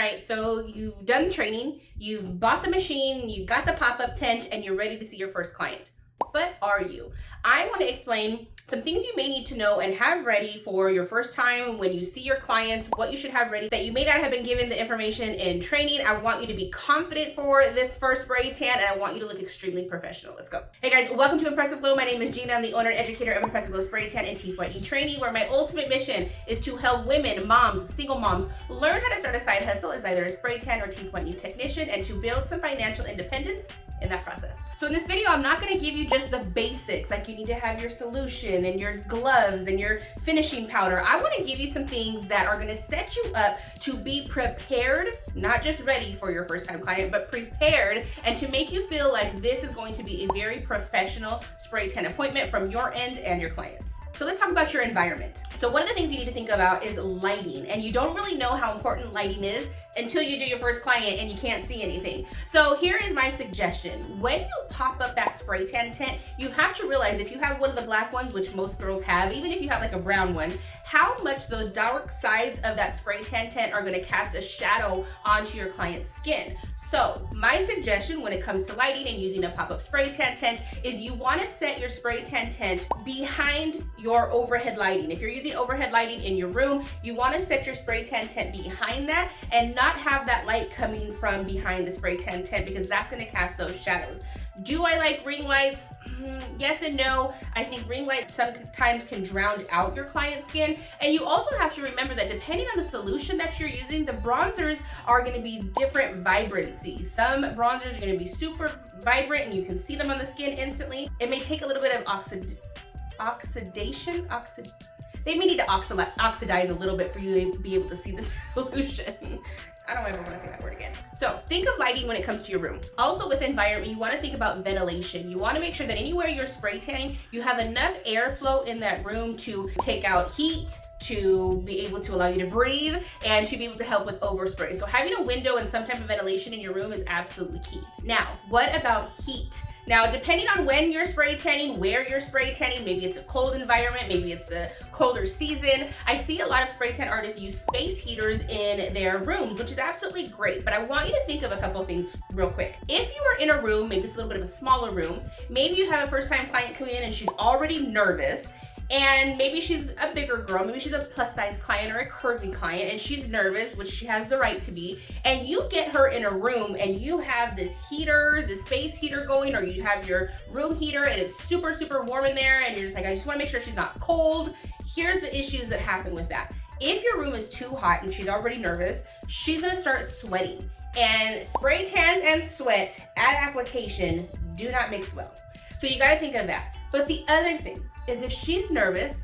right, so you've done training, you've bought the machine, you got the pop-up tent, and you're ready to see your first client. But are you? I want to explain some things you may need to know and have ready for your first time when you see your clients, what you should have ready that you may not have been given the information in training. I want you to be confident for this first spray tan, and I want you to look extremely professional. Let's go. Hey guys, welcome to Impressive Glow. My name is Gina. I'm the owner and educator of Impressive Glow Spray Tan and Teeth Whitening Training, where my ultimate mission is to help women, moms, single moms, learn how to start a side hustle as either a spray tan or teeth whitening technician and to build some financial independence in that process. So in this video, I'm not gonna give you just the basics, like you need to have your solution and your gloves and your finishing powder. I wanna give you some things that are gonna set you up to be prepared, not just ready for your first time client, but prepared, and to make you feel like this is going to be a very professional spray tan appointment from your end and your clients. So let's talk about your environment. So one of the things you need to think about is lighting, and you don't really know how important lighting is until you do your first client and you can't see anything. So here is my suggestion. When you pop up that spray tan tent, you have to realize if you have one of the black ones, which most girls have, even if you have like a brown one, how much the dark sides of that spray tan tent are gonna cast a shadow onto your client's skin. So my suggestion when it comes to lighting and using a pop-up spray tan tent is you want to set your spray tan tent behind your overhead lighting. If you're using overhead lighting in your room, you want to set your spray tan tent behind that and not have that light coming from behind the spray tan tent, because that's going to cast those shadows. Do I like ring lights? Yes and no. I think ring lights sometimes can drown out your client's skin. And you also have to remember that depending on the solution that you're using, the bronzers are going to be different vibrancy. Some bronzers are going to be super vibrant and you can see them on the skin instantly. It may take a little bit of oxidation. They may need to oxidize a little bit for you to be able to see the solution. I don't ever want to say that word again. So think of lighting when it comes to your room. Also with environment, you want to think about ventilation. You want to make sure that anywhere you're spray tanning, you have enough airflow in that room to take out heat, to be able to allow you to breathe, and to be able to help with overspray. So having a window and some type of ventilation in your room is absolutely key. Now, what about heat? Now, depending on when you're spray tanning, where you're spray tanning, maybe it's a cold environment, maybe it's the colder season. I see a lot of spray tan artists use space heaters in their rooms, which is absolutely great, but I want you to think of a couple of things real quick. If you are in a room, maybe it's a little bit of a smaller room, maybe you have a first time client come in and she's already nervous, and maybe she's a bigger girl, maybe she's a plus size client or a curvy client, and she's nervous, which she has the right to be, and you get her in a room and you have this heater, the space heater going, or you have your room heater and it's super, super warm in there, and you're just like, I just wanna make sure she's not cold. Here's the issues that happen with that. If your room is too hot and she's already nervous, she's gonna start sweating. And spray tans and sweat at application do not mix well. So you gotta think of that. But the other thing is if she's nervous,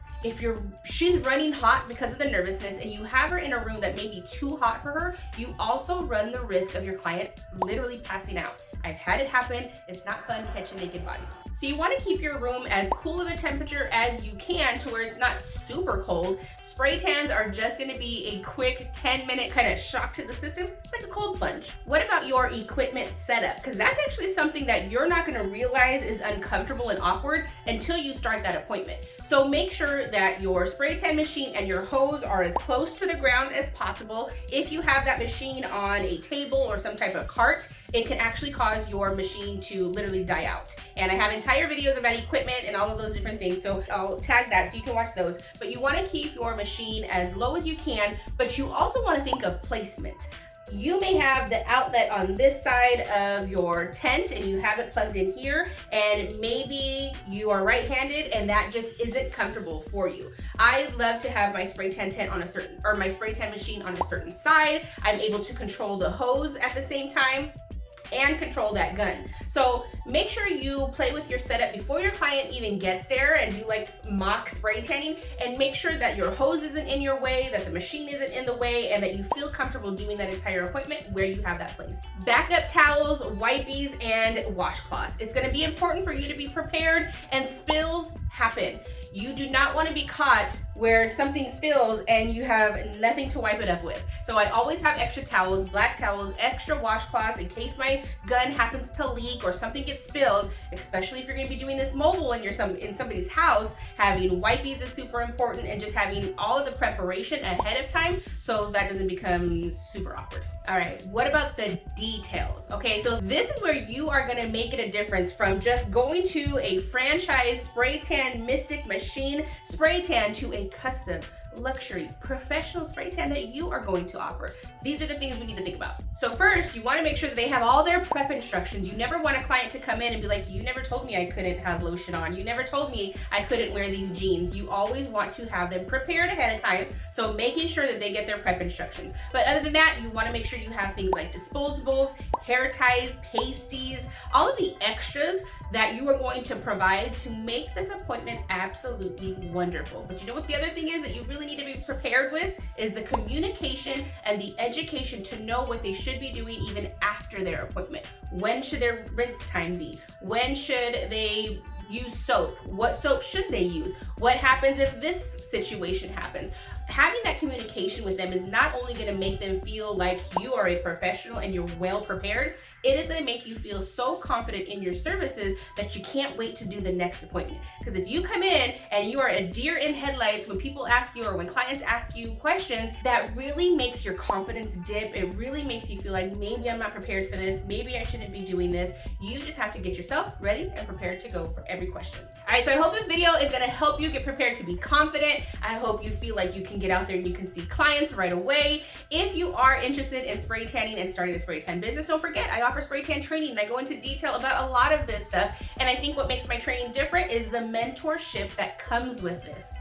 she's running hot because of the nervousness, and you have her in a room that may be too hot for her, you also run the risk of your client literally passing out. I've had it happen. It's not fun catching naked bodies. So you want to keep your room as cool of a temperature as you can to where it's not super cold. Spray tans are just going to be a quick 10-minute kind of shock to the system. It's like a cold plunge. What about your equipment setup? Because that's actually something that you're not going to realize is uncomfortable and awkward until you start that appointment. So make sure that your spray tan machine and your hose are as close to the ground as possible. If you have that machine on a table or some type of cart, it can actually cause your machine to literally die out. And I have entire videos about equipment and all of those different things, so I'll tag that so you can watch those. But you want to keep your machine as low as you can, but you also want to think of placement. You may have the outlet on this side of your tent and you have it plugged in here, and maybe you are right-handed and that just isn't comfortable for you. I love to have my spray tan tent on a certain, or my spray tan machine on a certain side. I'm able to control the hose at the same time and control that gun. So make sure you play with your setup before your client even gets there and do like mock spray tanning, and make sure that your hose isn't in your way, that the machine isn't in the way, and that you feel comfortable doing that entire appointment where you have that place. Backup towels, wipes, and washcloths. It's gonna be important for you to be prepared, and spills happen. You do not want to be caught where something spills and you have nothing to wipe it up with. So I always have extra towels, black towels, extra washcloths in case my gun happens to leak leak or something gets spilled, especially if you're gonna be doing this mobile and you're in somebody's house, having wipes is super important, and just having all of the preparation ahead of time so that doesn't become super awkward. All right, what about the details? Okay, so this is where you are gonna make it a difference from just going to a franchise spray tan Mystic Machine spray tan to a custom luxury professional spray tan that you are going to offer. These are the things we need to think about. So first, you want to make sure that they have all their prep instructions. You never want a client to come in and be like, you never told me I couldn't have lotion on. You never told me I couldn't wear these jeans. You always want to have them prepared ahead of time. So making sure that they get their prep instructions. But other than that, you want to make sure you have things like disposables, hair ties, pasties, all of the extras that you are going to provide to make this appointment absolutely wonderful. But you know what the other thing is that you really need to be prepared with is the communication and the education to know what they should be doing even after their appointment. When should their rinse time be? When should they use soap? What soap should they use? What happens if this situation happens? Having that communication with them is not only going to make them feel like you are a professional and you're well prepared, it is going to make you feel so confident in your services that you can't wait to do the next appointment. Because if you come in and you are a deer in headlights when people ask you or when clients ask you questions, that really makes your confidence dip. It really makes you feel like maybe I'm not prepared for this. Maybe I shouldn't be doing this. You just have to get yourself ready and prepared to go for every question. All right, so I hope this video is going to help you get prepared to be confident. I hope you feel like you can get out there and you can see clients right away. If you are interested in spray tanning and starting a spray tan business, don't forget I offer spray tan training and I go into detail about a lot of this stuff. And I think what makes my training different is the mentorship that comes with this.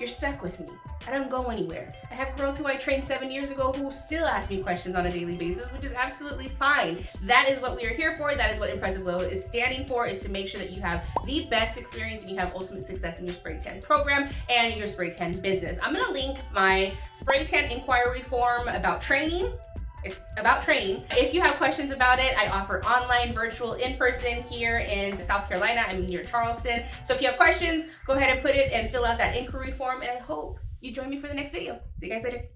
You're stuck with me. I don't go anywhere. I have girls who I trained 7 years ago who still ask me questions on a daily basis, which is absolutely fine. That is what we are here for. That is what Impressive Glow is standing for, is to make sure that you have the best experience and you have ultimate success in your spray tan program and your spray tan business. I'm gonna link my spray tan inquiry form about training. It's about training. If you have questions about it, I offer online, virtual, in-person here in South Carolina. I'm near Charleston. So if you have questions, go ahead and put it and fill out that inquiry form. And I hope you join me for the next video. See you guys later.